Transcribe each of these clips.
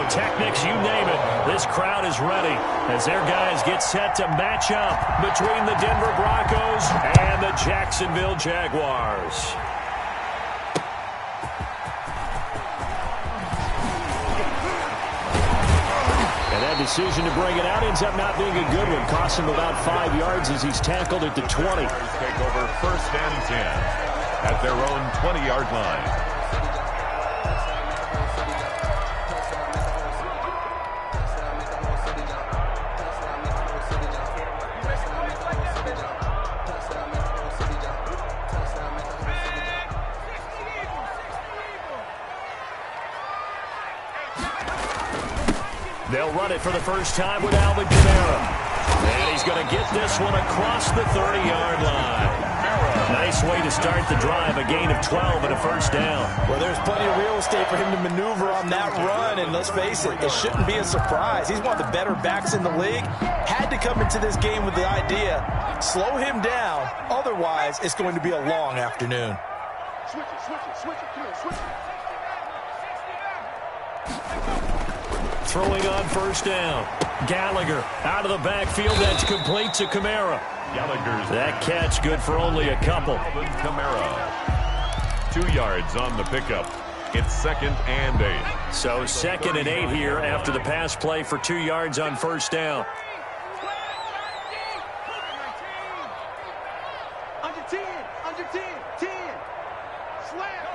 pyrotechnics, you name it. This crowd is ready as their guys get set to match up between the Denver Broncos and the Jacksonville Jaguars. And that decision to bring it out ends up not being a good one. Cost him about 5 yards as he's tackled at the 20. Take over 1st and 10 at their own 20-yard line. They'll run it for the first time with Alvin Kamara. And he's going to get this one across the 30-yard line. Nice way to start the drive, a gain of 12 and a first down. Well, there's plenty of real estate for him to maneuver on that run, and let's face it, it shouldn't be a surprise. He's one of the better backs in the league. Had to come into this game with the idea, slow him down, otherwise it's going to be a long afternoon. Switch it, come on, switch it. Throwing on first down. Gallagher out of the backfield. That's complete to Kamara. Gallagher's that catch good for only a couple. Kamara. 2 yards on the pickup. It's 2nd and 8. So 2nd and 8 here after the pass play for 2 yards on first down. Under 10, 10. Slam.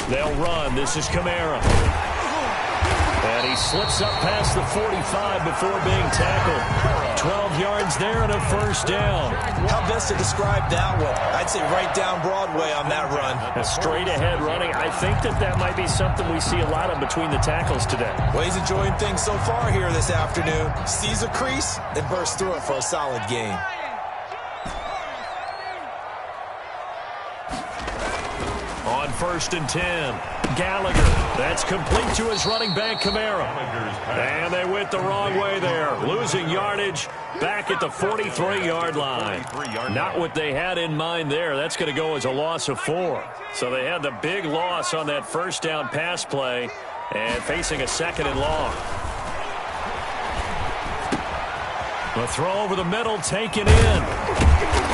They'll run. This is Kamara. And he slips up past the 45 before being tackled. 12 yards there and a first down. How best to describe that one? I'd say right down Broadway on that run. A straight ahead running. I think that might be something we see a lot of between the tackles today. Well, he's enjoying things so far here this afternoon. Sees a crease and bursts through it for a solid gain. On 1st and 10, Gallagher. That's complete to his running back, Kamara. And they went the wrong way there. Losing yardage back at the 43-yard line. Not what they had in mind there. That's going to go as a loss of 4. So they had the big loss on that first down pass play and facing a 2nd and long. The throw over the middle taken in.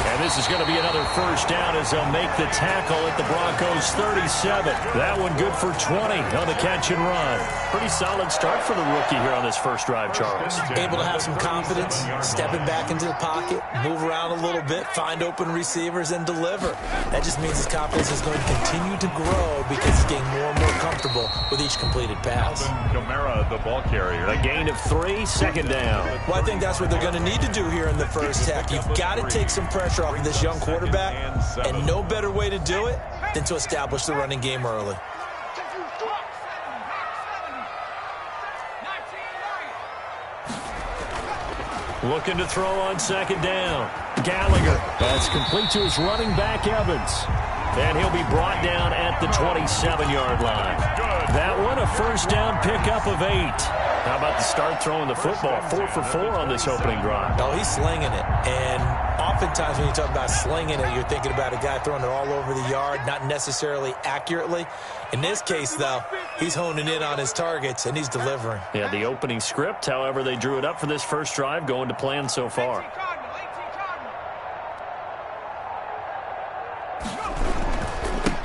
And this is going to be another first down as they'll make the tackle at the Broncos 37. That one good for 20 on the catch and run. Pretty solid start for the rookie here on this first drive, Charles. Able to have some confidence, stepping back into the pocket, move around a little bit, find open receivers, and deliver. That just means his confidence is going to continue to grow because he's getting more and more comfortable with each completed pass. Kamara, the ball carrier. A gain of 3, 2nd down. Well, I think that's what they're going to need to do here in the first half. You've got to take some pressure off of this young quarterback, and no better way to do it than to establish the running game early. Looking to throw on 2nd down. Gallagher. That's complete to his running back, Evans. And he'll be brought down at the 27-yard line. That one, a first down pickup of 8. How about the start throwing the football? 4 for 4 on this opening drive. No, he's slinging it. And oftentimes when you talk about slinging it, you're thinking about a guy throwing it all over the yard, not necessarily accurately. In this case, though, he's honing in on his targets, and he's delivering. Yeah, the opening script, however, they drew it up for this first drive, going to plan so far.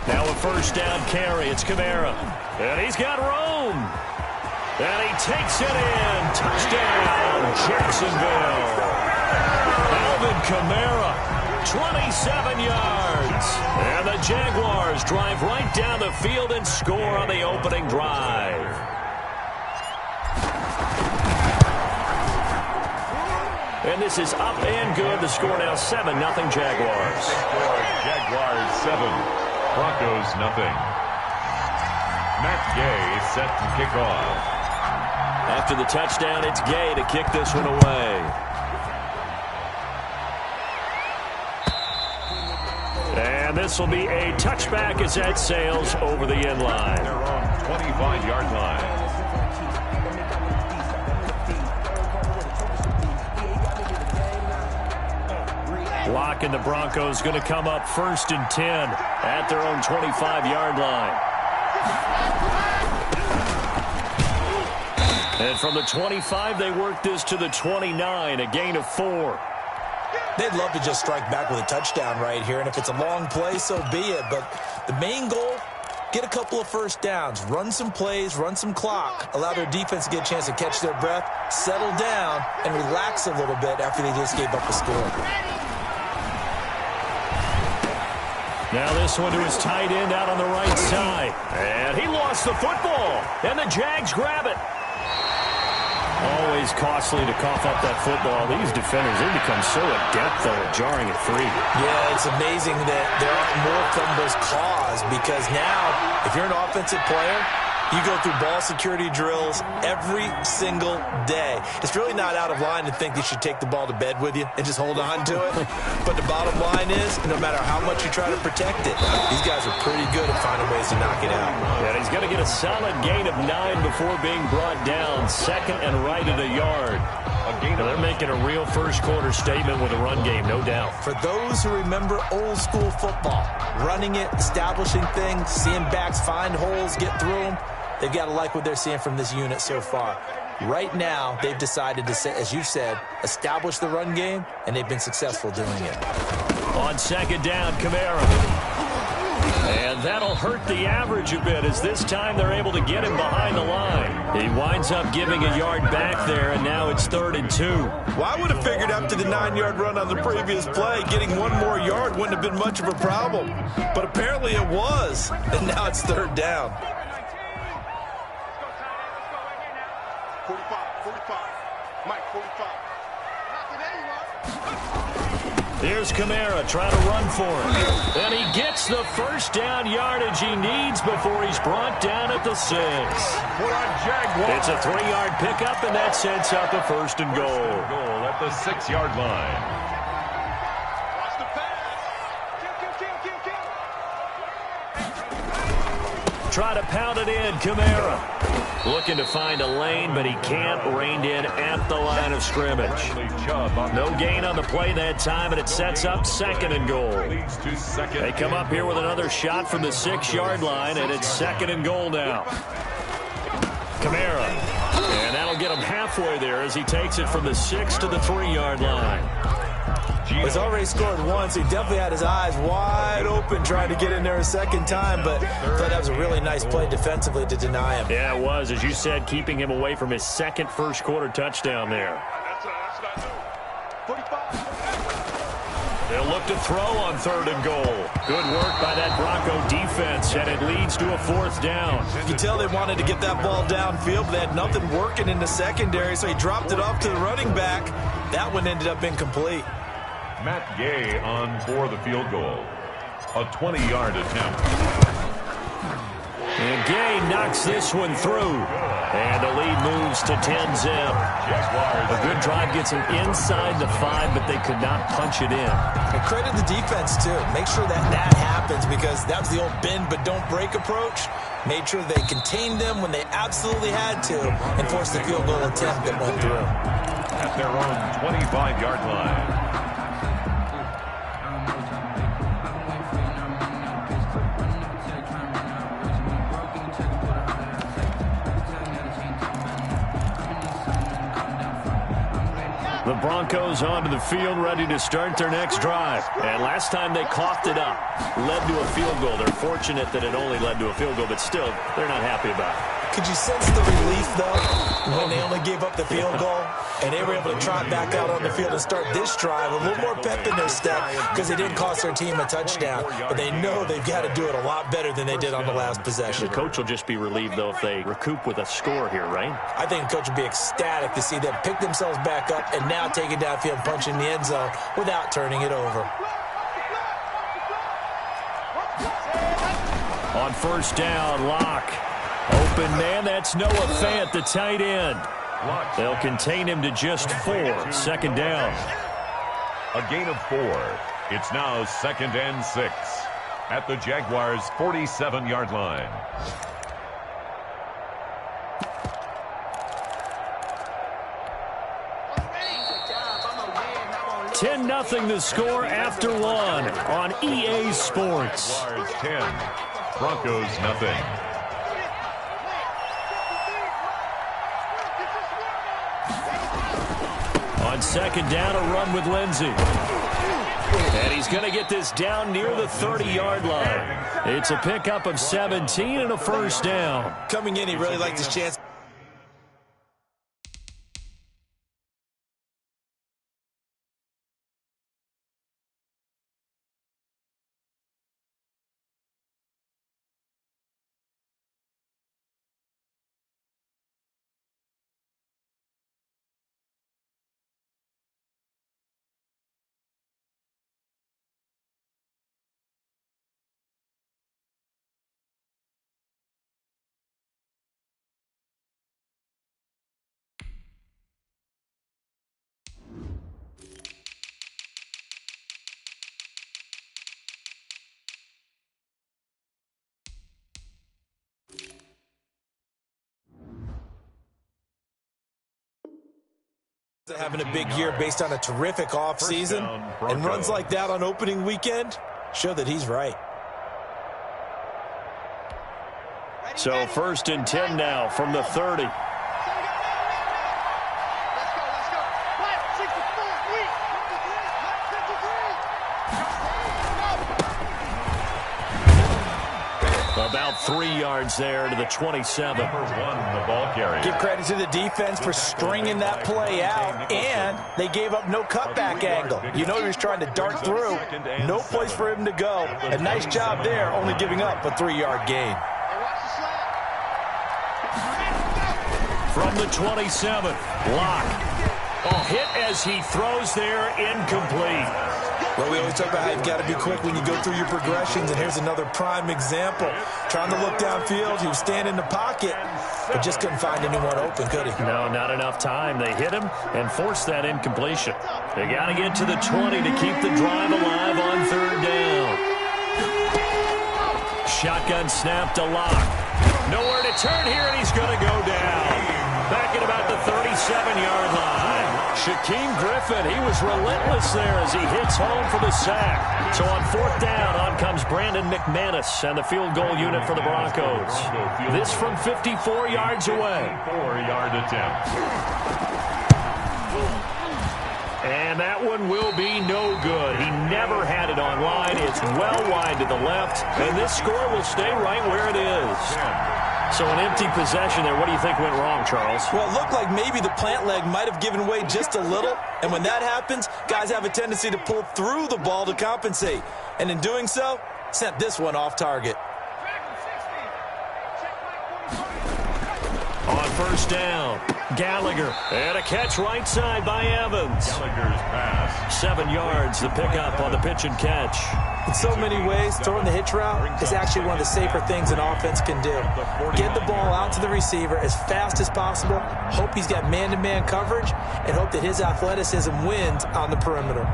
Now a first down carry. It's Kamara. And he's got room. And he takes it in. Touchdown, Jacksonville. Alvin Kamara, 27 yards. And the Jaguars drive right down the field and score on the opening drive. And this is up and good. The score now 7-0 Jaguars. Jaguars 7, Broncos nothing. Matt Gay set to kick off. After the touchdown, it's Gay to kick this one away. And this will be a touchback as that sails over the end line. Their own 25-yard line. Lock and the Broncos going to come up 1st and 10. at their own 25-yard line. And from the 25, they work this to the 29, a gain of 4. They'd love to just strike back with a touchdown right here, and if it's a long play, so be it. But the main goal, get a couple of first downs, run some plays, run some clock, allow their defense to get a chance to catch their breath, settle down, and relax a little bit after they just gave up a score. Now this one to his tight end out on the right side. And he lost the football, and the Jags grab it. Always costly to cough up that football. These defenders, they become so adept, though, at jarring it free. Yeah, it's amazing that there aren't more fumbles caused because now, if you're an offensive player, you go through ball security drills every single day. It's really not out of line to think you should take the ball to bed with you and just hold on to it. But the bottom line is, no matter how much you try to protect it, these guys are pretty good at finding ways to knock it out. And he's going to get a solid gain of 9 before being brought down. Second and right at a yard. They're making a real first-quarter statement with a run game, no doubt. For those who remember old-school football, running it, establishing things, seeing backs find holes, get through them, they've got to like what they're seeing from this unit so far. Right now, they've decided to, as you said, establish the run game, and they've been successful doing it. On second down, Kamara. And that'll hurt the average a bit as this time they're able to get him behind the line. He winds up giving a yard back there, and now it's 3rd and 2. Well, I would have figured after the 9-yard run on the previous play, getting one more yard wouldn't have been much of a problem. But apparently it was, and now it's 3rd down. 45. Mike, 45. Here's Kamara trying to run for him. And he gets the first down yardage he needs before he's brought down at the 6. It's a 3-yard pickup, and that sets up a 1st and goal. Goal at the 6-yard line. Watch the pass. Kill. Try to pound it in, Kamara. Looking to find a lane, but he can't. Reined in at the line of scrimmage. No gain on the play that time, and it sets up 2nd and goal. They come up here with another shot from the 6-yard line, and it's 2nd and goal now. Kamara. And that'll get him halfway there as he takes it from the 6 to the 3-yard line. He's already scored once. He definitely had his eyes wide open trying to get in there a second time, but I thought that was a really nice play defensively to deny him. Yeah, it was, as you said, keeping him away from his second first-quarter touchdown there. That's 45. They'll look to throw on 3rd and goal. Good work by that Bronco defense, and it leads to a 4th down. You can tell they wanted to get that ball downfield, but they had nothing working in the secondary, so he dropped it off to the running back. That one ended up incomplete. Matt Gay on for the field goal. A 20-yard attempt. And Gay knocks this one through. And the lead moves to 10-zip. A good drive gets him inside the 5, but they could not punch it in. And credit the defense, too. Make sure that happens because that was the old bend but don't break approach. Made sure they contained them when they absolutely had to and forced the field goal attempt that went through. At their own 25-yard line. The Broncos onto the field, ready to start their next drive. And last time they coughed it up, led to a field goal. They're fortunate that it only led to a field goal, but still, they're not happy about it. Could you sense the relief, though, when they only gave up the field goal and they were able to trot back out on the field and start this drive? A little more pep in their step because they didn't cost their team a touchdown, but they know they've got to do it a lot better than they did on the last possession. The coach will just be relieved, though, if they recoup with a score here, right? I think the coach will be ecstatic to see them pick themselves back up and now take it downfield, punching the end zone without turning it over. On 1st down, Locke. Open man, that's Noah Fant, the tight end. They'll contain him to just 4. 2nd down. A gain of 4. It's now 2nd and 6. At the Jaguars' 47-yard line. 10-0 the score after one on EA Sports. Jaguars 10, Broncos nothing. On second down, a run with Lindsey. And he's going to get this down near the 30-yard line. It's a pickup of 17 and a first down. Coming in, he really liked his chance. Having a big year based on a terrific offseason, and runs like that on opening weekend show that he's right. So first and 10 now from the 30. About 3 yards there to the 27. Number 1, the ball carrier. Give credit to the defense for stringing that play out, and they gave up no cutback angle. You know he was trying to dart through. No place for him to go. A nice job there, only giving up a 3-yard gain. From the 27, Locke. Hit as he throws there, incomplete. Well, we always talk about how you've got to be quick when you go through your progressions, and here's another prime example. Trying to look downfield, he was standing in the pocket, but just couldn't find anyone open, could he? No, not enough time. They hit him and forced that incompletion. They got to get to the 20 to keep the drive alive on third down. Shotgun snap to Locke. Nowhere to turn here, and he's going to go down. Back at about the 37-yard line. Shaquem Griffin, he was relentless there as he hits home for the sack. So on fourth down, on comes Brandon McManus and the field goal unit for the Broncos. This from 54 yards away. 4-yard attempt. And that one will be no good. He never had it on line. It's well wide to the left, and this score will stay right where it is. So an empty possession there. What do you think went wrong, Charles? Well, it looked like maybe the plant leg might have given way just a little. And when that happens, guys have a tendency to pull through the ball to compensate. And in doing so, sent this one off target. On first down, Gallagher. And a catch right side by Evans. Gallagher's pass. 7 yards, the pickup on the pitch and catch. In so many ways, throwing the hitch route is actually one of the safer things an offense can do. Get the ball out to the receiver as fast as possible, hope he's got man-to-man coverage, and hope that his athleticism wins on the perimeter.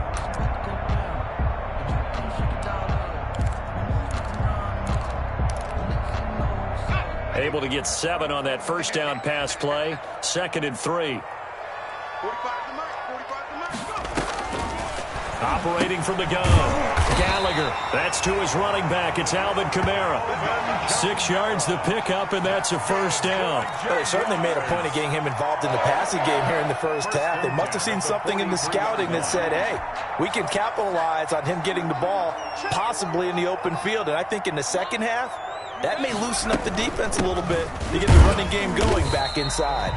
Able to get 7 on that first down pass play. 2nd and 3. Operating from the gun. Gallagher. That's to his running back. It's Alvin Kamara. 6 yards the pickup, and that's a first down. Well, they certainly made a point of getting him involved in the passing game here in the first half. They must have seen something in the scouting that said, hey, we can capitalize on him getting the ball possibly in the open field. And I think in the second half, that may loosen up the defense a little bit to get the running game going back inside.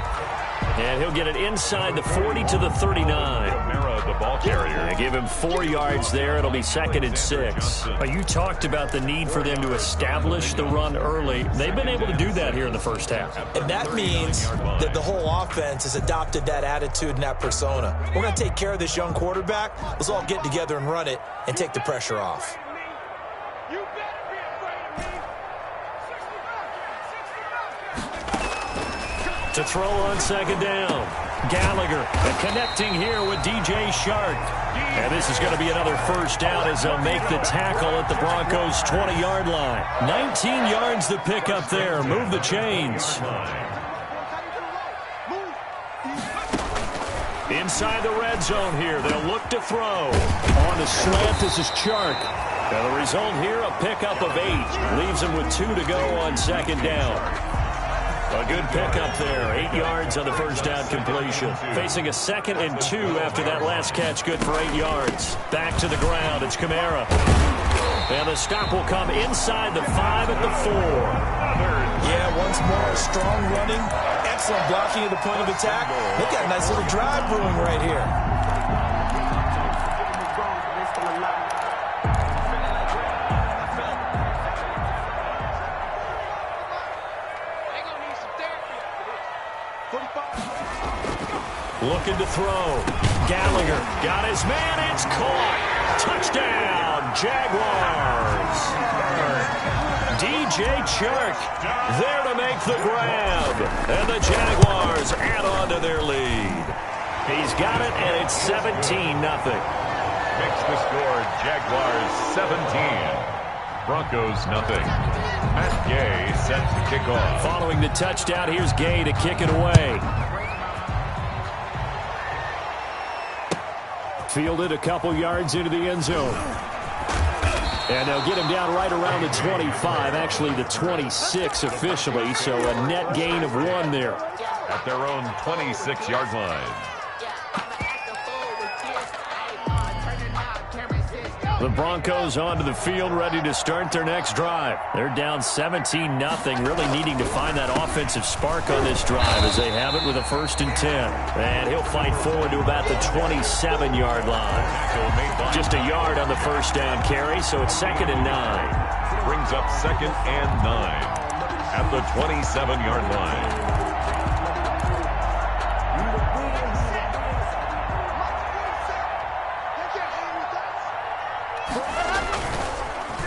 And he'll get it inside the 40 to the 39. Kamara, the ball carrier. They give him 4 yards there. It'll be 2nd and 6. You talked about the need for them to establish the run early. They've been able to do that here in the first half. And that means that the whole offense has adopted that attitude and that persona. We're going to take care of this young quarterback. Let's all get together and run it and take the pressure off. To throw on 2nd down. Gallagher connecting here with DJ Shark. And this is going to be another first down as they'll make the tackle at the Broncos' 20-yard line. 19 yards the pickup there. Move the chains. Inside the red zone here, they'll look to throw. On the slant, this is Chark. Now the result here, a pickup of 8. Leaves him with 2 to go on second down. A good pickup there. 8 yards on the first down completion. Facing a 2nd and 2 after that last catch, good for 8 yards. Back to the ground, it's Kamara. And the stop will come inside the 5 at the 4. Yeah, once more, strong running, excellent blocking at the point of attack. They got a nice little drive brewing right here. Looking to throw. Gallagher got his man. It's caught. Touchdown, Jaguars. DJ Chark there to make the grab. And the Jaguars add on to their lead. He's got it, and it's 17-0. Makes the score Jaguars 17. Broncos nothing. Matt Gay set to kick off. Following the touchdown, here's Gay to kick it away. Fielded a couple yards into the end zone. And they'll get him down right around the 25, actually the 26 officially, so a net gain of 1 there. At their own 26-yard line. The Broncos onto the field, ready to start their next drive. They're down 17-0, really needing to find that offensive spark on this drive as they have it with a 1st and 10. And he'll fight forward to about the 27-yard line. Just a yard on the first down carry, so it's 2nd and 9. Brings up 2nd and 9 at the 27-yard line.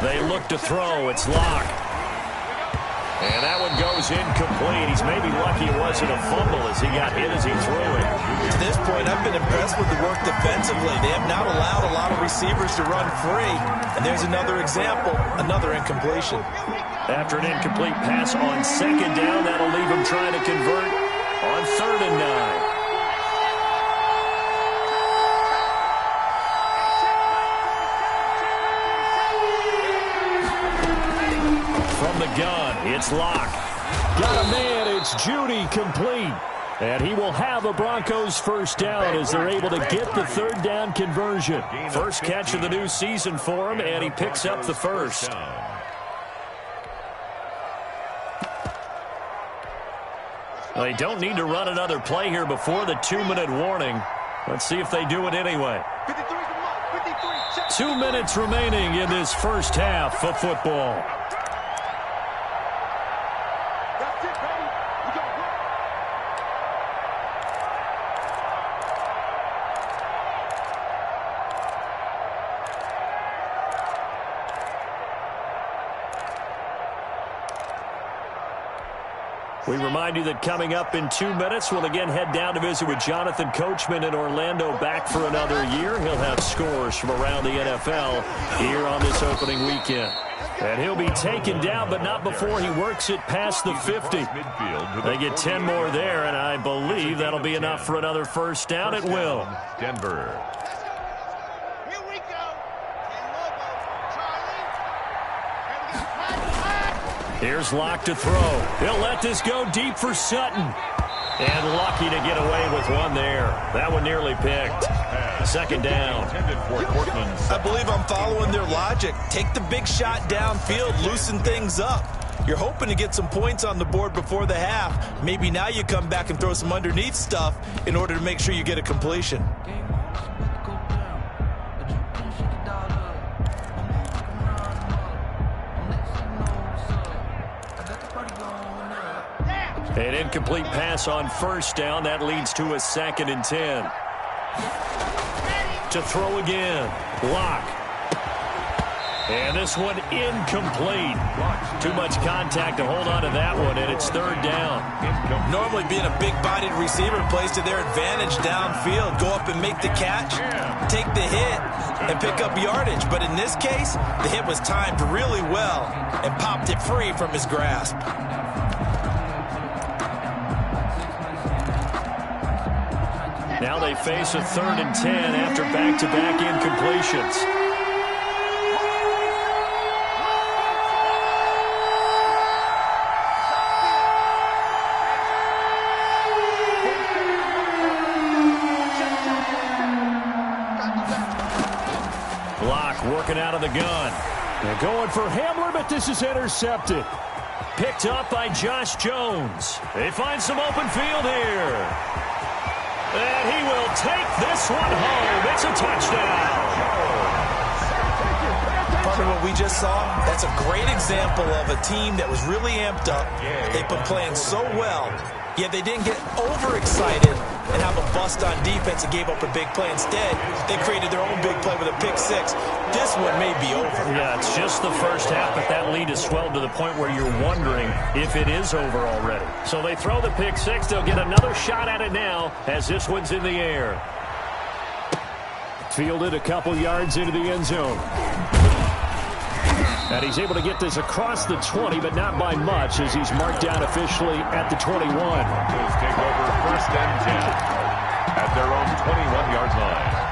They look to throw. It's Locke. And that one goes incomplete. He's maybe lucky it wasn't a fumble as he got hit as he threw it. To this point, I've been impressed with the work defensively. They have not allowed a lot of receivers to run free. And there's another example, another incompletion. After an incomplete pass on 2nd down, that'll leave him trying to convert on 3rd and 9. From the gun, it's Locke. Got a man, it's Judy, complete. And he will have a Broncos first down as they're able to get the 3rd down conversion. First catch of the new season for him, and he picks up the first. Well, they don't need to run another play here before the 2-minute warning. Let's see if they do it anyway. 2 minutes remaining in this first half of football. We remind you that coming up in 2 minutes, we'll again head down to visit with Jonathan Coachman in Orlando, back for another year. He'll have scores from around the NFL here on this opening weekend. And he'll be taken down, but not before he works it past the 50. They get 10 more there, and I believe that'll be enough for another first down. It will. Denver. Here's Locke to throw. He'll let this go deep for Sutton. And lucky to get away with one there. That one nearly picked. 2nd down. I believe I'm following their logic. Take the big shot downfield, loosen things up. You're hoping to get some points on the board before the half. Maybe now you come back and throw some underneath stuff in order to make sure you get a completion. An incomplete pass on first down. That leads to a 2nd and 10. To throw again. Locke. And this one incomplete. Too much contact to hold on to that one, and it's 3rd down. Normally being a big-bodied receiver plays to their advantage downfield. Go up and make the catch, take the hit, and pick up yardage. But in this case, the hit was timed really well and popped it free from his grasp. Now they face a 3rd and 10 after back-to-back incompletions. Working out of the gun. They're going for Hamler, but this is intercepted. Picked up by Josh Jones. They find some open field here. And he will take this one home. It's a touchdown. Partner, what we just saw, that's a great example of a team that was really amped up. They've been playing so well, yet they didn't get overexcited and have a bust on defense and gave up a big play. Instead, they created their own big play with a pick six. This one may be over. Yeah, it's just the first half, but that lead has swelled to the point where you're wondering if it is over already. So they throw the pick six. They'll get another shot at it now as this one's in the air. Fielded a couple yards into the end zone. And he's able to get this across the 20, but not by much, as he's marked down officially at the 21. Broncos take over 1st and 10 at their own 21-yard line.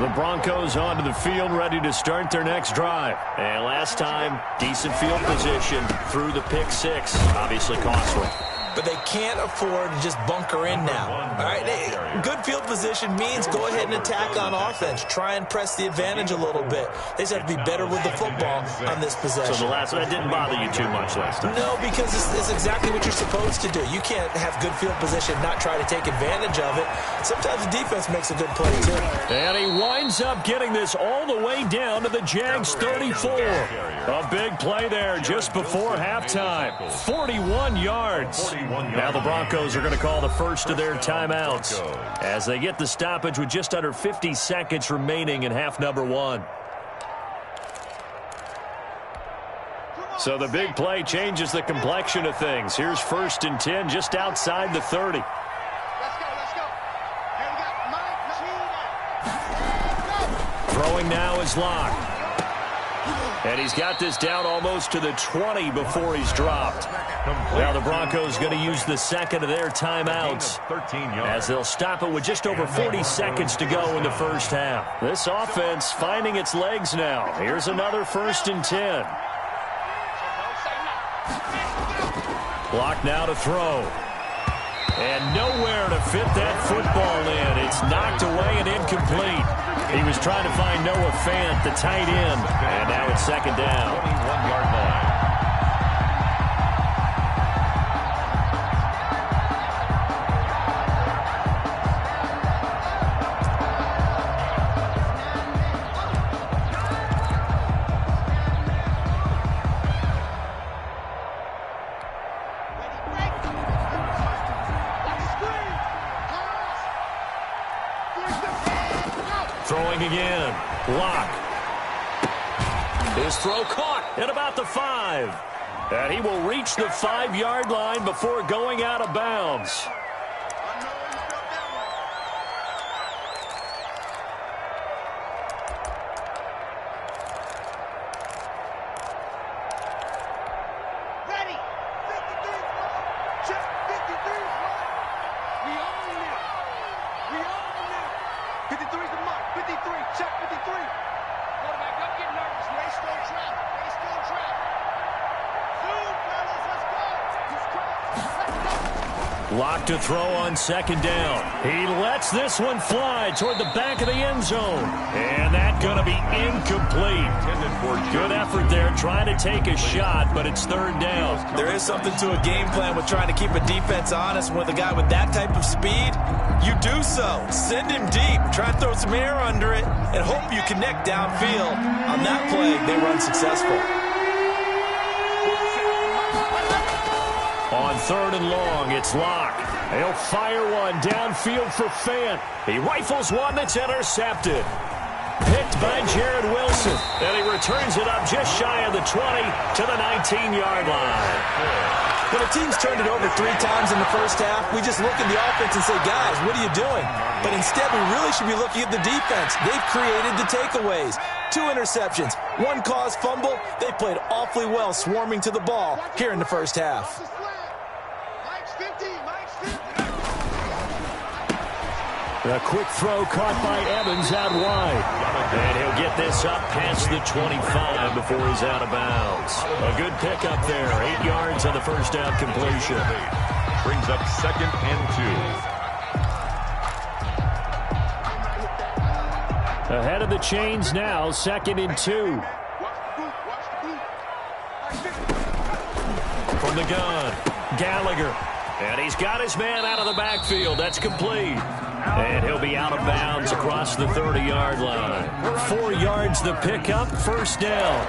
The Broncos onto the field, ready to start their next drive. And last time, decent field position through the pick six. Obviously costly. But they can't afford to just bunker in now. All right, good field position means go ahead and attack on offense. Try and press the advantage a little bit. They just have to be better with the football on this possession. So that didn't bother you too much last time? No, because it's exactly what you're supposed to do. You can't have good field position, not try to take advantage of it. Sometimes the defense makes a good play, too. And he winds up getting this all the way down to the Jags 34. A big play there just before halftime. 41 yards. Now the Broncos are going to call the first of their timeouts as they get the stoppage with just under 50 seconds remaining in half number one. So the big play changes the complexion of things. Here's 1st and 10 just outside the 30. Let's go. Here we go. Throwing now is Locke. And he's got this down almost to the 20 before he's dropped. Now the Broncos going to use the second of their timeouts as they'll stop it with just over 40 seconds to go in the first half. This offense finding its legs now. Here's another 1st and 10. Block now to throw. And nowhere to fit that football in. It's knocked away and incomplete. He was trying to find Noah Fant, the tight end. And now it's 2nd down. 21-yard line. Throwing again. Locke. His throw caught at about the 5. And he will reach the 5-yard line before going out of bounds. Ready. 53. Check 53. We own it. 53 is the mark. 53. Check 53. Quarterback, don't get nervous. Race still travel. Zoom, fellas. Let's go. Locke to throw on 2nd down. He lets this one fly toward the back of the end zone. And that's going to be incomplete. Good effort there trying to take a shot, but it's 3rd down. There is something to a game plan with trying to keep a defense honest. With a guy with that type of speed, you do so. Send him deep. Try to throw some air under it and hope you connect downfield. On that play, they run successful. On 3rd and long, it's Locke. He'll fire one downfield for Fant. He rifles one that's intercepted. Picked by Jared Wilson. And he returns it up just shy of the 20 to the 19-yard line. When a team's turned it over 3 times in the first half, we just look at the offense and say, guys, what are you doing? But instead, we really should be looking at the defense. They've created the takeaways. 2 interceptions, 1 caused fumble. They played awfully well swarming to the ball here in the first half. A quick throw caught by Evans out wide. And he'll get this up past the 25 before he's out of bounds. A good pickup there. 8 yards on the first down completion. Brings up 2nd and 2. Ahead of the chains now, 2nd and 2. From the gun, Gallagher. And he's got his man out of the backfield. That's complete. And he'll be out of bounds across the 30-yard line. 4 yards the pickup, first down.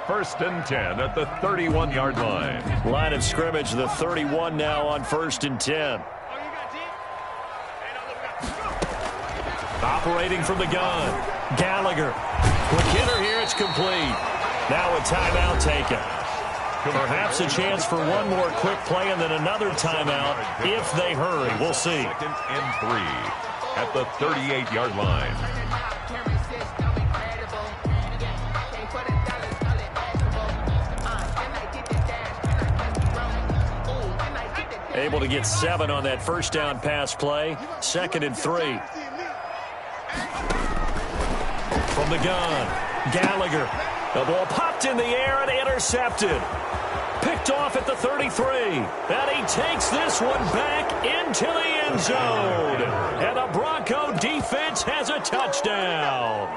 1st and 10 at the 31-yard line. Line of scrimmage, the 31 now on 1st and 10. Operating from the gun, Gallagher. Quick hitter here, it's complete. Now a timeout taken. Perhaps a chance for one more quick play and then another timeout if they hurry. We'll see. 2nd and 3 at the 38-yard line. Able to get 7 on that first down pass play. 2nd and 3. From the gun, Gallagher. The ball popped in the air and intercepted. Picked off at the 33. And he takes this one back into the end zone. And the Bronco defense has a touchdown.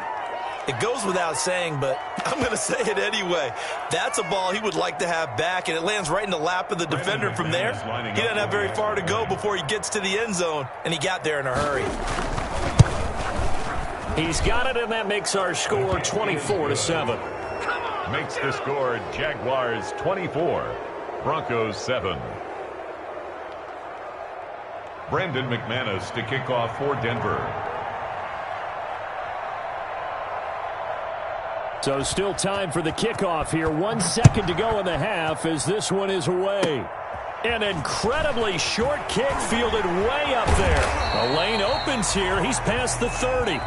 It goes without saying, but I'm going to say it anyway. That's a ball he would like to have back, and it lands right in the lap of the defender from there. He doesn't have very far to go before he gets to the end zone, and he got there in a hurry. He's got it, and that makes our score 24-7. Makes the score Jaguars 24, Broncos 7. Brandon McManus to kick off for Denver. So still time for the kickoff here. 1 second to go in the half as this one is away. An incredibly short kick fielded way up there. The lane opens here. He's past the 30.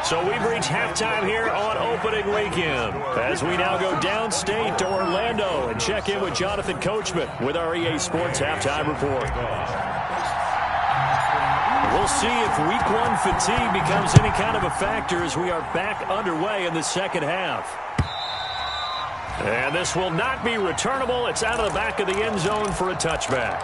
So we've reached halftime here on opening weekend as we now go downstate to Orlando and check in with Jonathan Coachman with our EA Sports Halftime Report. We'll see if Week 1 fatigue becomes any kind of a factor as we are back underway in the second half. And this will not be returnable. It's out of the back of the end zone for a touchback.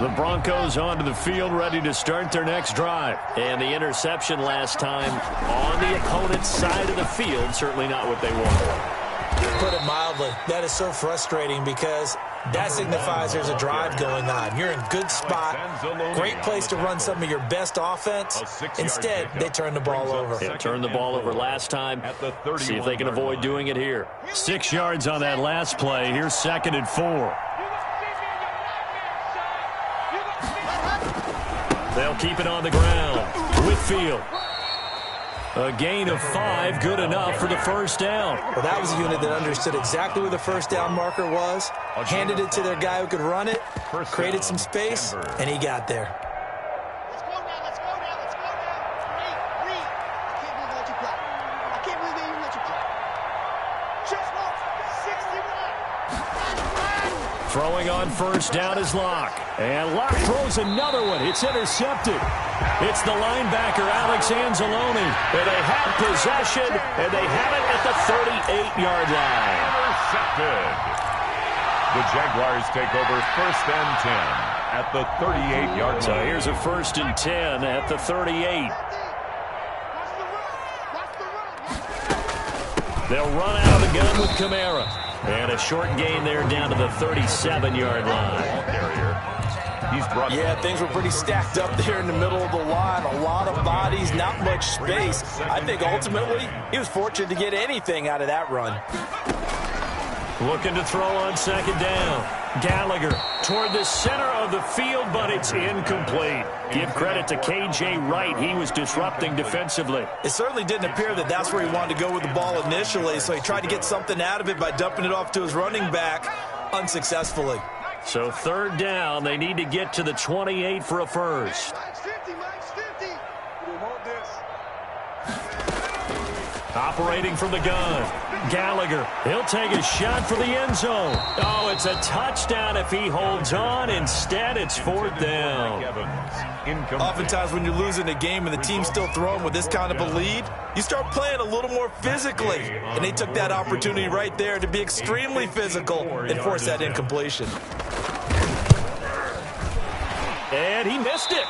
The Broncos onto the field, ready to start their next drive. And the interception last time on the opponent's side of the field, certainly not what they wanted. Put it mildly, that is so frustrating because that signifies there's a drive going on. You're in good spot, great place to run some of your best offense. Instead, they turn the ball over. Yeah, turned the ball over last time. See if they can avoid doing it here. 6 yards on that last play. Here's 2nd and 4. They'll keep it on the ground. Whitfield. A gain of 5, good enough for the first down. Well, that was a unit that understood exactly where the first down marker was, handed it to their guy who could run it, created some space, and he got there. Let's go now, let's go now, let's go now. Reed. I can't believe they let you play. I can't believe they even let you play. Just lost 61. Throwing on first down is Locke. And Locke throws another one. It's intercepted. It's the linebacker, Alex Anzalone. And they have possession, and they have it at the 38-yard line. Intercepted. The Jaguars take over 1st and 10 at the 38-yard line. So here's a 1st and 10 at the 38. They'll run out of the gun with Kamara. And a short gain there down to the 37-yard line. Yeah, things were pretty stacked up there in the middle of the line. A lot of bodies, not much space. I think ultimately he was fortunate to get anything out of that run. Looking to throw on 2nd down. Gallagher toward the center of the field, but it's incomplete. Give credit to K.J. Wright. He was disrupting defensively. It certainly didn't appear that that's where he wanted to go with the ball initially, so he tried to get something out of it by dumping it off to his running back unsuccessfully. So 3rd down, they need to get to the 28 for a first. Operating from the gun. Gallagher, he'll take a shot for the end zone. Oh, it's a touchdown if he holds on. Instead, it's fourth down. Oftentimes when you're losing a game and the team's still throwing with this kind of a lead, you start playing a little more physically. And they took that opportunity right there to be extremely physical and force that incompletion. And he missed it.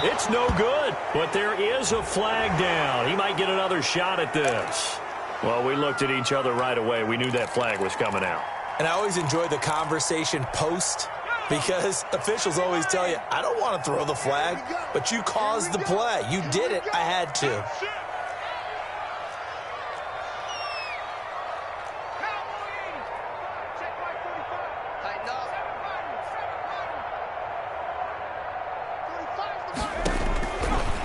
It's no good, but there is a flag down. He might get another shot at this. Well, we looked at each other right away. We knew that flag was coming out. And I always enjoy the conversation post because officials always tell you, I don't want to throw the flag, but you caused the play. You did it. I had to.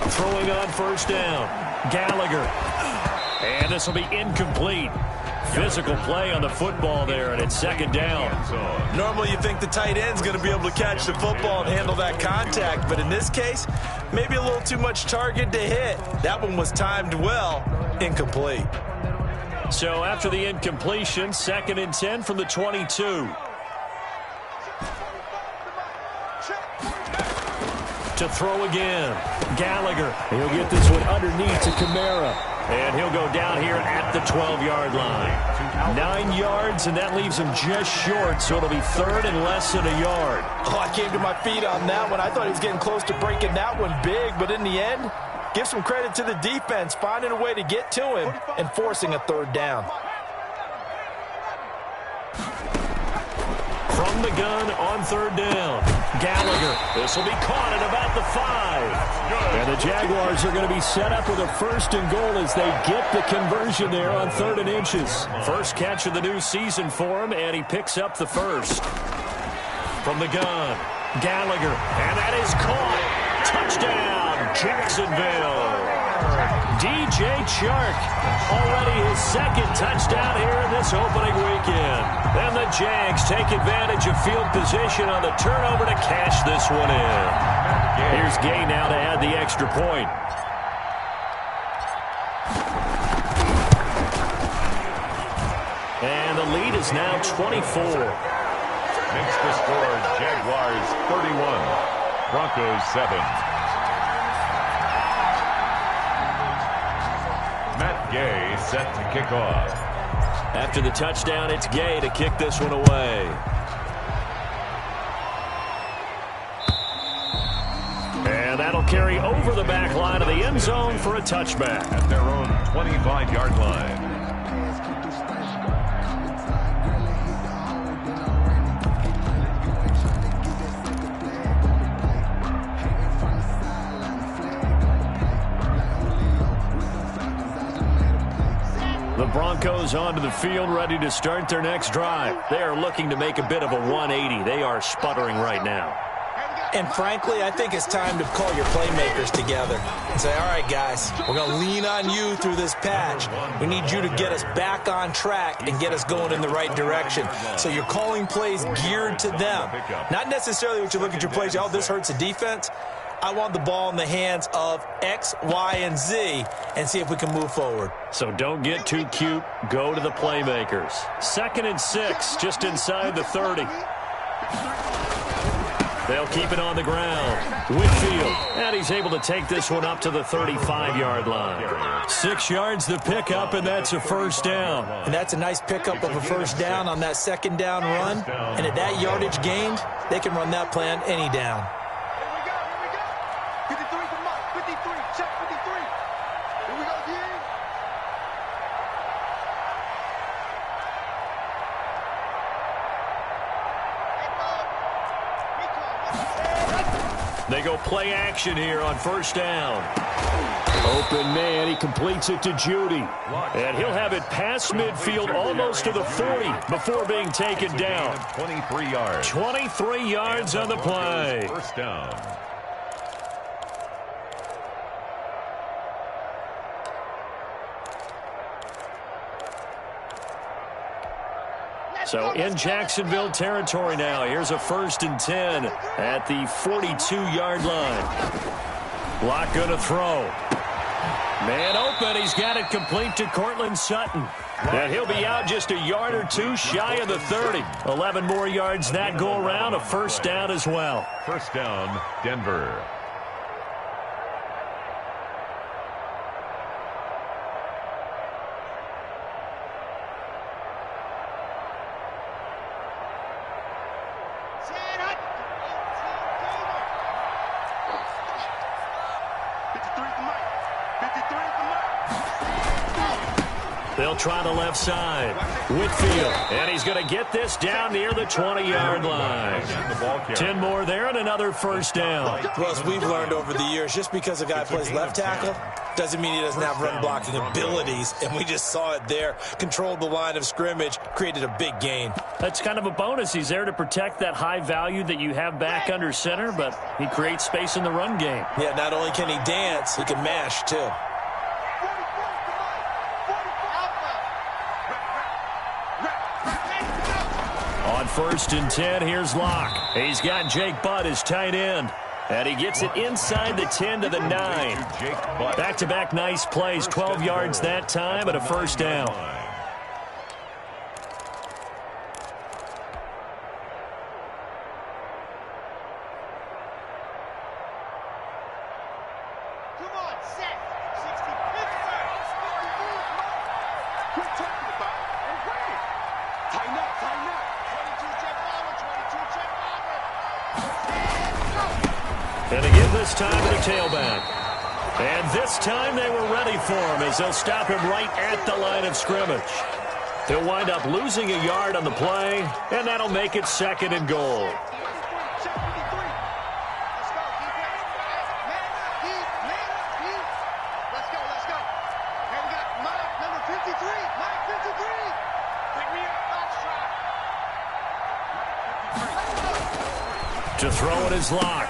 Throwing on first down. Gallagher. And this will be incomplete. Physical play on the football there, and it's second down. Normally you think the tight end's going to be able to catch the football and handle that contact, but in this case, maybe a little too much target to hit. That one was timed well. Incomplete. So after the incompletion, 2nd and 10 from the 22. To throw again. Gallagher. He'll get this one underneath to Kamara. And he'll go down here at the 12-yard line. 9 yards, and that leaves him just short, so it'll be 3rd and less than a yard. Oh, I came to my feet on that one. I thought he was getting close to breaking that one big, but in the end, give some credit to the defense, finding a way to get to him and forcing a 3rd down. From the gun on 3rd down. Gallagher. This will be caught at about the 5. And the Jaguars are going to be set up with a 1st and goal as they get the conversion there on 3rd and inches. First catch of the new season for him, and he picks up the 1st. From the gun. Gallagher. And that is caught. Touchdown, Jacksonville. DJ Chark, already his 2nd touchdown here in this opening weekend. And the Jags take advantage of field position on the turnover to cash this one in. Here's Gay now to add the extra point. And the lead is now 24. Makes the score Jaguars 31, Broncos 7. Matt Gay set to kick off. After the touchdown, it's Gay to kick this one away. And that'll carry over the back line of the end zone for a touchback. At their own 25-yard line. The Broncos onto the field, ready to start their next drive. They are looking to make a bit of a 180. They are sputtering right now. And frankly, I think it's time to call your playmakers together and say, all right, guys, we're going to lean on you through this patch. We need you to get us back on track and get us going in the right direction. So you're calling plays geared to them. Not necessarily what you look at your plays, oh, this hurts the defense. I want the ball in the hands of X, Y, and Z and see if we can move forward. So don't get too cute. Go to the playmakers. 2nd and 6, just inside the 30. They'll keep it on the ground. Whitfield, and he's able to take this one up to the 35-yard line. 6 yards the pickup, and that's a 1st down. And that's a nice pickup of a 1st down on that 2nd down run. And at that yardage gained, they can run that play on any down. They go play action here on 1st down. Open man, he completes it to Judy. And he'll have it past midfield almost to the 40 before being taken down. 23 yards. 23 yards on the play. 1st down. So in Jacksonville territory now. Here's a 1st and 10 at the 42-yard line. Lock going to throw. Man open. He's got it complete to Cortland Sutton. And he'll be out just a yard or two shy of the 30. 11 more yards that go around. A first down as well. First down, Denver. They'll try the left side. Whitfield. And he's going to get this down near the 20-yard line. 10 more there and another first down. Well, as we've learned over the years, just because a guy plays left tackle doesn't mean he doesn't have run blocking abilities. And we just saw it there. Controlled the line of scrimmage, created a big gain. That's kind of a bonus. He's there to protect that high value that you have back under center, but he creates space in the run game. Yeah, not only can he dance, he can mash too. On 1st and 10, here's Locke. He's got Jake Butt as tight end. And he gets it inside the 10 to the 9. Back-to-back nice plays, 12 yards that time and a first down. And again this time to the tailback. And this time they were ready for him as they'll stop him right at the line of scrimmage. He'll wind up losing a yard on the play, and that'll make it 2nd and goal. To throw it is Locke.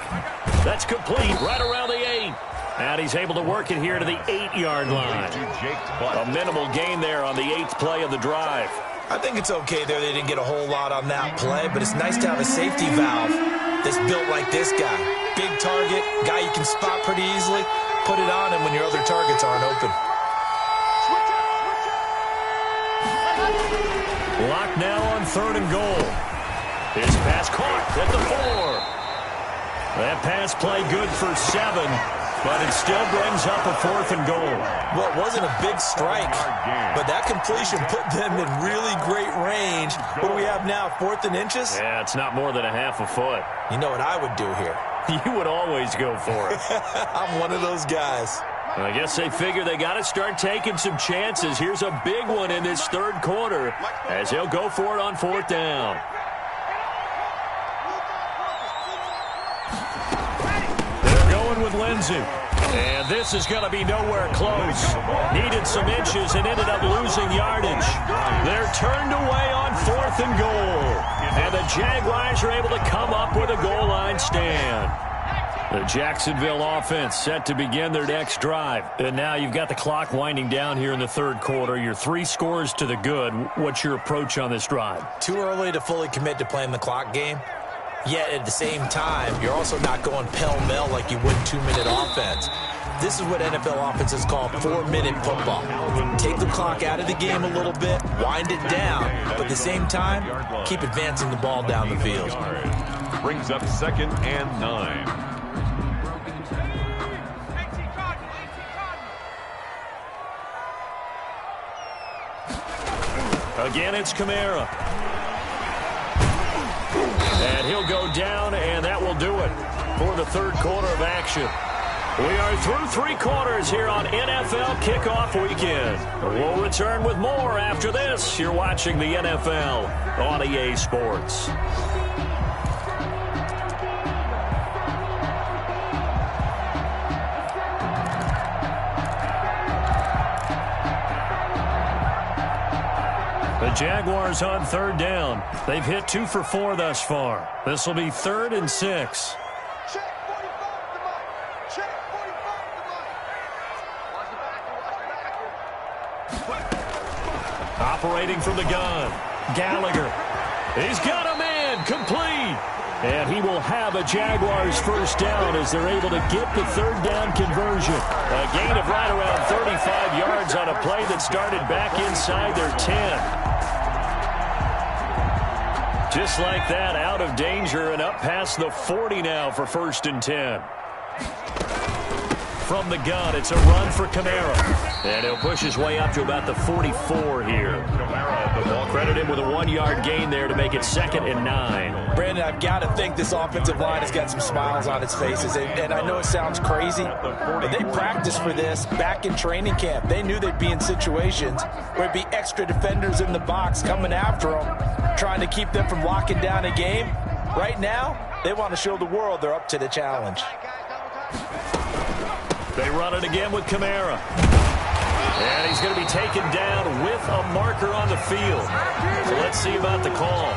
That's complete right around the 8. And he's able to work it here to the 8-yard line. A minimal gain there on the 8th play of the drive. I think it's okay there. They didn't get a whole lot on that play, but it's nice to have a safety valve that's built like this guy. Big target, guy you can spot pretty easily. Put it on him when your other targets aren't open. Locke now on 3rd and goal. His pass caught at the 4. That pass play good for 7, but it still brings up a 4th and goal. Well, it wasn't a big strike, but that completion put them in really great range. What do we have now, 4th and inches? Yeah, it's not more than a half a foot. You know what I would do here? You would always go for it. I'm one of those guys. I guess they figure they got to start taking some chances. Here's a big one in this 3rd quarter as they'll go for it on 4th down. With Lindsay. And this is going to be nowhere close. Needed some inches and ended up losing yardage. They're turned away on 4th and goal. And the Jaguars are able to come up with a goal line stand. The Jacksonville offense set to begin their next drive. And now you've got the clock winding down here in the 3rd quarter. Your 3 scores to the good. What's your approach on this drive? Too early to fully commit to playing the clock game. Yet at the same time, you're also not going pell-mell like you would 2-minute offense. This is what NFL offenses call 4-minute football. Take the clock out of the game a little bit, wind it down, but at the same time, keep advancing the ball down the field. Brings up 2nd and 9. Again, it's Kamara. And he'll go down, and that will do it for the 3rd quarter of action. We are through 3 quarters here on NFL Kickoff Weekend. We'll return with more after this. You're watching the NFL on EA Sports. The Jaguars on 3rd down. They've hit 2 for 4 thus far. This will be 3rd and 6. Operating from the gun, Gallagher. He's got a man complete. And he will have a Jaguars first down as they're able to get the third down conversion. A gain of right around 35 yards on a play that started back inside their 10. Just like that, out of danger and up past the 40 now for 1st and 10. From the gun, it's a run for Kamara. And he'll push his way up to about the 44 here. Kamara, the ball, credit him with a 1-yard gain there to make it 2nd and 9. Brandon, I've got to think this offensive line has got some smiles on its faces. And I know it sounds crazy, but they practiced for this back in training camp. They knew they'd be in situations where it'd be extra defenders in the box coming after them, trying to keep them from locking down a game. Right now, they want to show the world they're up to the challenge. They run it again with Kamara. And he's going to be taken down with a marker on the field. So let's see about the call.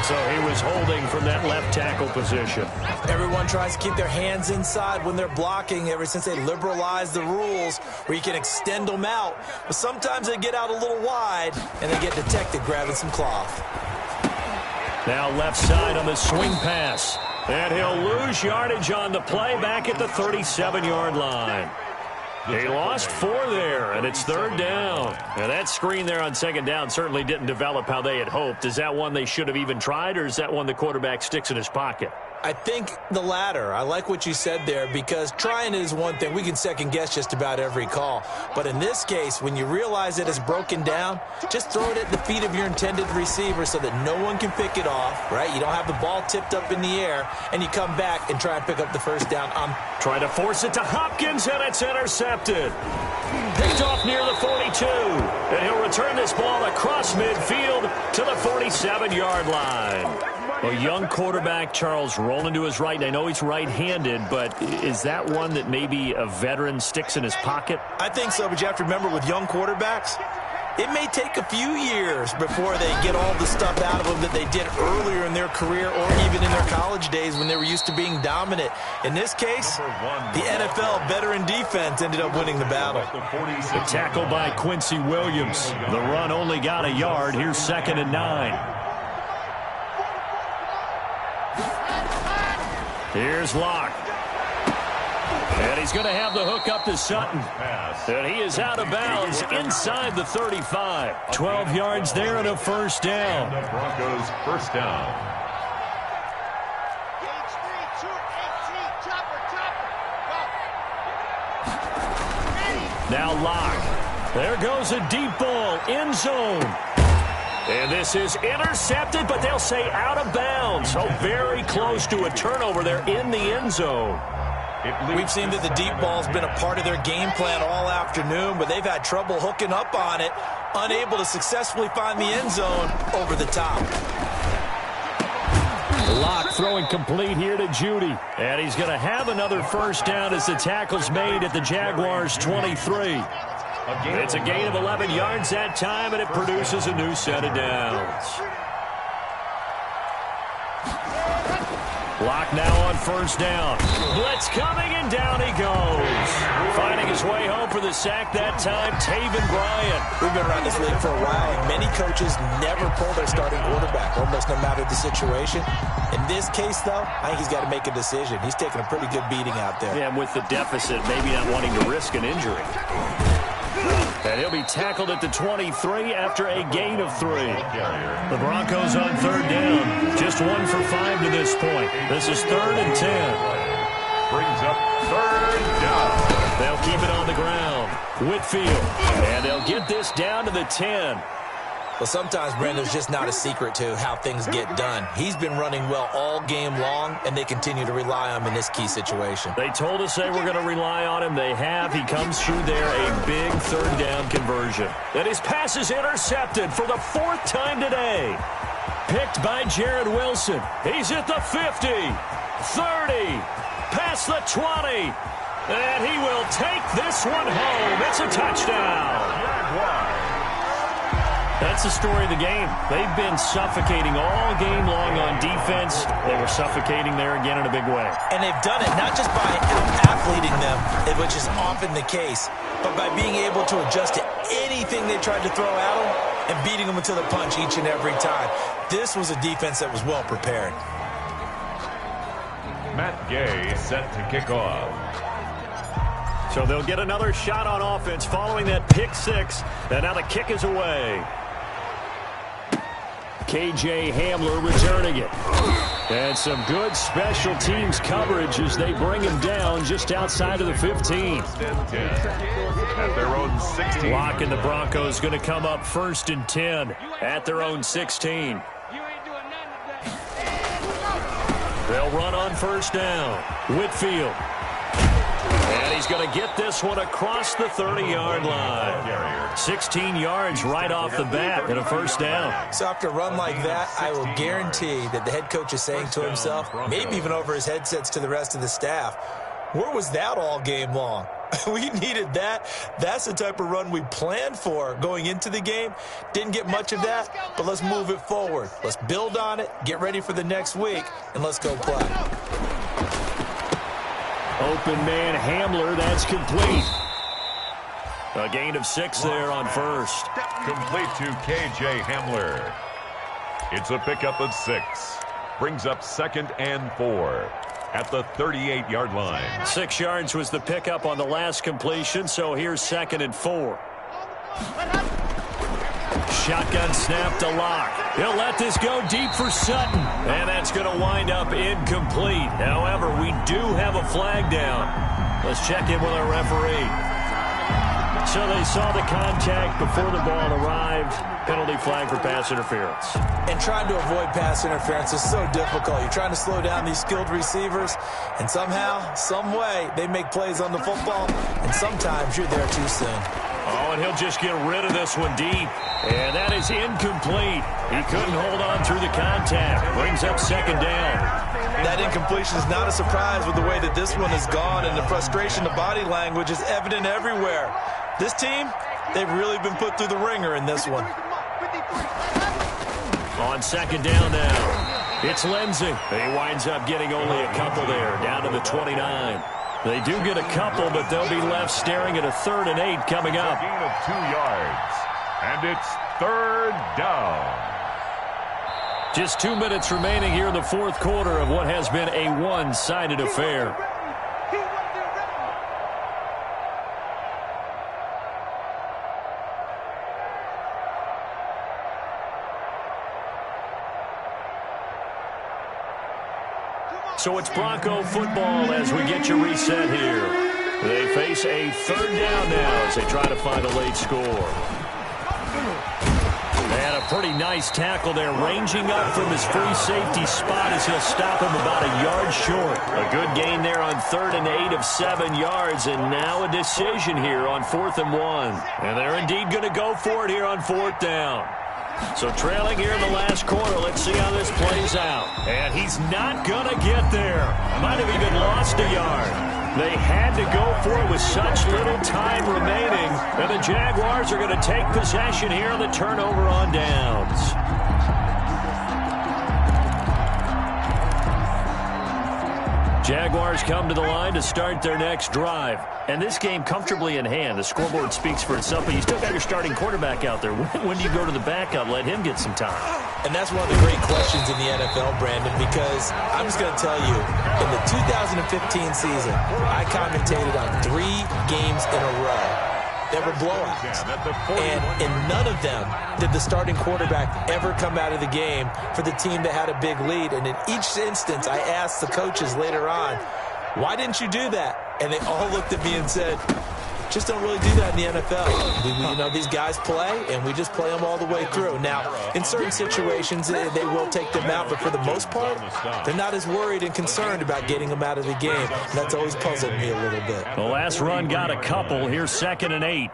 So he was holding from that left tackle position. Everyone tries to keep their hands inside when they're blocking ever since they liberalized the rules where you can extend them out. But sometimes they get out a little wide and they get detected grabbing some cloth. Now left side on the swing pass. And he'll lose yardage on the play back at the 37-yard line. He lost 4 there, and it's 3rd down. Now that screen there on 2nd down certainly didn't develop how they had hoped. Is that one they should have even tried, or is that one the quarterback sticks in his pocket? I think the latter. I like what you said there because trying is one thing. We can second-guess just about every call. But in this case, when you realize it is broken down, just throw it at the feet of your intended receiver so that no one can pick it off, right? You don't have the ball tipped up in the air, and you come back and try and pick up the first down. Trying to force it to Hopkins, and it's intercepted. Picked off near the 42. And he'll return this ball across midfield to the 47-yard line. A young quarterback, Charles, rolling to his right. And I know he's right-handed, but is that one that maybe a veteran sticks in his pocket? I think so, but you have to remember with young quarterbacks, it may take a few years before they get all the stuff out of them that they did earlier in their career or even in their college days when they were used to being dominant. In this case, the NFL veteran defense ended up winning the battle. The tackle by Quincy Williams. The run only got a yard. Here's 2nd and 9. Here's Locke. And he's going to have the hook up to Sutton. And he is out of bounds inside the 35. 12 yards there and a first down. The Broncos first down. Now Locke. There goes a deep ball, end zone. And this is intercepted, but they'll say out of bounds. So very close to a turnover there in the end zone. We've seen that the deep ball's been a part of their game plan all afternoon, but they've had trouble hooking up on it, unable to successfully find the end zone over the top. Locke throwing complete here to Judy. And he's going to have another first down as the tackle's made at the Jaguars' 23. It's a gain of 11 yards that time, and it produces a new set of downs. Locke now on first down. Blitz coming, and down he goes. Finding his way home for the sack that time, Taven Bryan. We've been around this league for a while, and many coaches never pull their starting quarterback, almost no matter the situation. In this case, though, I think he's got to make a decision. He's taking a pretty good beating out there. Yeah, with the deficit, maybe not wanting to risk an injury. And he'll be tackled at the 23 after a gain of 3. The Broncos on 3rd down. Just 1 for 5 to this point. This is 3rd and 10. Brings up 3rd down. They'll keep it on the ground. Whitfield. And they'll get this down to the 10. Well, sometimes, Brandon, there's just not a secret to how things get done. He's been running well all game long, and they continue to rely on him in this key situation. They told us they were going to rely on him. They have. He comes through there, a big 3rd down conversion. And his pass is intercepted for the 4th time today. Picked by Jared Wilson. He's at the 50, 30, past the 20. And he will take this one home. It's a touchdown. That's the story of the game. They've been suffocating all game long on defense. They were suffocating there again in a big way. And they've done it not just by out-athleting them, which is often the case, but by being able to adjust to anything they tried to throw at them and beating them until the punch each and every time. This was a defense that was well prepared. Matt Gay set to kick off. So they'll get another shot on offense following that pick six. And now the kick is away. KJ Hamler returning it. And some good special teams coverage as they bring him down just outside of the 15. At their own 16. Lock and the Broncos going to come up 1st and 10 at their own 16. They'll run on 1st down. Whitfield. And he's going to get this one across the 30-yard line. 16 yards right off the bat and a 1st down. So after a run like that, I will guarantee that the head coach is saying to himself, maybe even over his headsets to the rest of the staff, where was that all game long? We needed that. That's the type of run we planned for going into the game. Didn't get much of that, but let's move it forward. Let's build on it, get ready for the next week, and let's go play. Open man Hamler, that's complete. A gain of 6 there on 1st. Complete to KJ Hamler. It's a pickup of 6. Brings up 2nd and 4 at the 38-yard line. 6 yards was the pickup on the last completion, so here's 2nd and 4. Shotgun snap to Lock. He'll let this go deep for Sutton. And that's going to wind up incomplete. However, we do have a flag down. Let's check in with our referee. So they saw the contact before the ball arrived. Penalty flag for pass interference. And trying to avoid pass interference is so difficult. You're trying to slow down these skilled receivers, and somehow, some way, they make plays on the football, and sometimes you're there too soon. Oh, and he'll just get rid of this one deep. And that is incomplete. He couldn't hold on through the contact. Brings up 2nd down. That incompletion is not a surprise with the way that this one has gone, and the frustration of body language is evident everywhere. This team, they've really been put through the ringer in this one. On 2nd down now, it's Lindsey. He winds up getting only a couple there, down to the 29. They do get a couple, but they'll be left staring at a 3rd and 8 coming up. A gain of 2 yards, and it's 3rd down. Just 2 minutes remaining here in the 4th quarter of what has been a one-sided affair. So it's Bronco football as we get you reset here. They face a 3rd down now as they try to find a late score. And a pretty nice tackle there, ranging up from his free safety spot as he'll stop him about a yard short. A good gain there on 3rd and 8 of 7 yards, and now a decision here on 4th and 1. And they're indeed going to go for it here on 4th down. So trailing here in the last quarter, let's see how this plays out. And he's not going to get there. Might have even lost a yard. They had to go for it with such little time remaining. And the Jaguars are going to take possession here on the turnover on downs. Jaguars come to the line to start their next drive. And this game comfortably in hand. The scoreboard speaks for itself, but you still got your starting quarterback out there. When do you go to the backup? Let him get some time. And that's one of the great questions in the NFL, Brandon, because I'm just going to tell you, in the 2015 season, I commentated on 3 games in a row that were blowouts. And in none of them did the starting quarterback ever come out of the game for the team that had a big lead. And in each instance, I asked the coaches later on, why didn't you do that? And they all looked at me and said, just don't really do that in the NFL. These guys play, and we just play them all the way through. Now, in certain situations, they will take them out, but for the most part, they're not as worried and concerned about getting them out of the game. And that's always puzzled me a little bit. The last run got a couple. Here's 2nd and 8.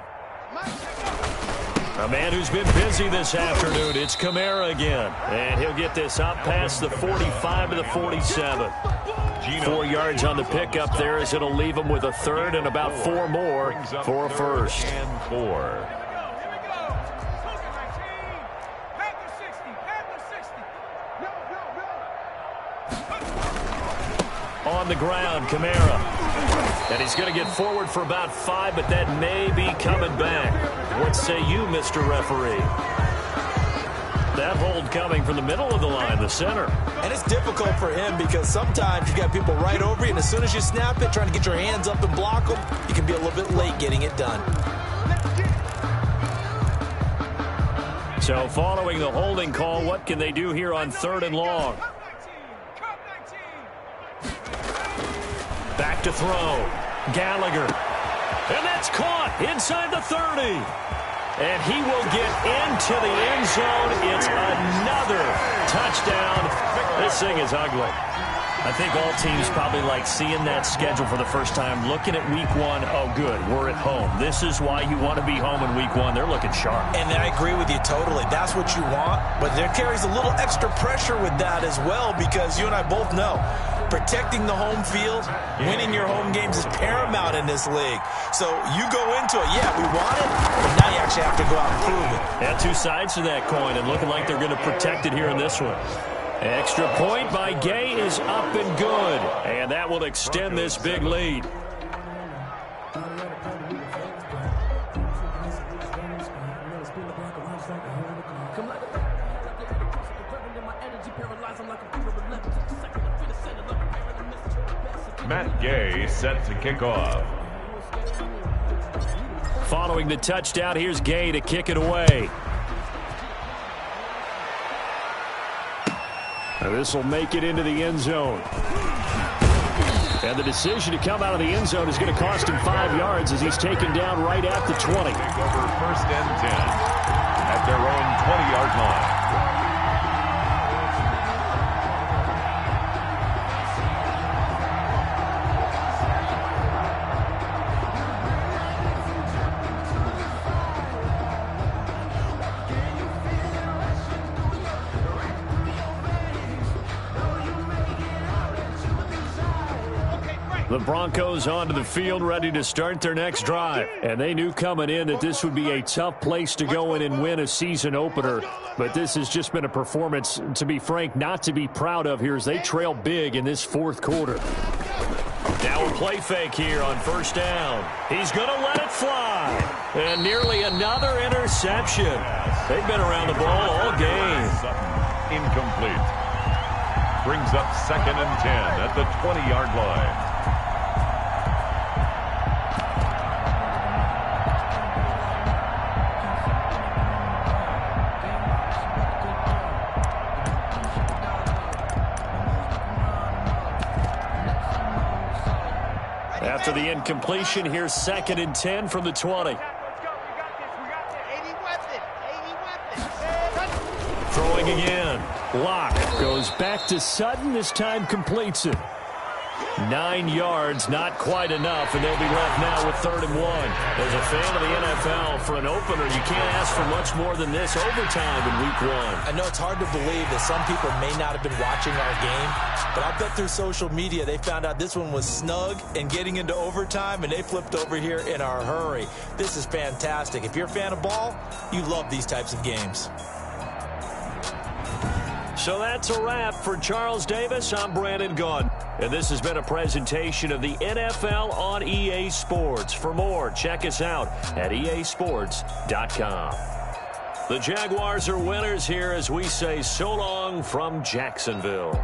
A man who's been busy this afternoon, it's Kamara again. And he'll get this up past the 45 to the 47. 4 yards on the pickup there as it'll leave him with a 3rd and about 4 more for a 1st. And 4. On the ground, Kamara. And he's going to get forward for about 5, but that may be coming back. What say you, Mr. Referee? That hold coming from the middle of the line, the center. And it's difficult for him because sometimes you got people right over you, and as soon as you snap it, trying to get your hands up and block them, you can be a little bit late getting it done. So following the holding call, what can they do here on 3rd and long? Back to throw. Gallagher. And that's caught inside the 30. And he will get into the end zone. It's another touchdown. This thing is ugly. I think all teams probably like seeing that schedule for the first time, looking at week 1. Oh, good, we're at home. This is why you want to be home in week 1. They're looking sharp. And I agree with you totally. That's what you want. But there carries a little extra pressure with that as well, because you and I both know protecting the home field, winning your home games is paramount in this league. So you go into it, yeah, we want it, but now you actually have to go out and prove it. Yeah, two sides to that coin, and looking like they're going to protect it here in this one. Extra point by Gay is up and good, and that will extend this big lead. Matt Gay set to kick off. Following the touchdown, here's Gay to kick it away. This will make it into the end zone. And the decision to come out of the end zone is going to cost him 5 yards as he's taken down right at the 20. Take over 1st and 10 at their own 20-yard line. The Broncos onto the field, ready to start their next drive. And they knew coming in that this would be a tough place to go in and win a season opener. But this has just been a performance, to be frank, not to be proud of here as they trail big in this 4th quarter. Now a play fake here on 1st down. He's going to let it fly. And nearly another interception. They've been around the ball all game. Incomplete. Brings up 2nd and 10 at the 20-yard line. After the incompletion, here's 2nd and 10 from the 20. Throwing again. Locke goes back to Sutton. This time completes it. 9 yards, not quite enough, and they'll be left now with 3rd and 1. As a fan of the NFL, for an opener, you can't ask for much more than this overtime in week 1. I know it's hard to believe that some people may not have been watching our game, but I bet through social media they found out this one was snug and getting into overtime, and they flipped over here in a hurry. This is fantastic. If you're a fan of ball, you love these types of games. So that's a wrap for Charles Davis. I'm Brandon Gaudin. And this has been a presentation of the NFL on EA Sports. For more, check us out at easports.com. The Jaguars are winners here as we say so long from Jacksonville.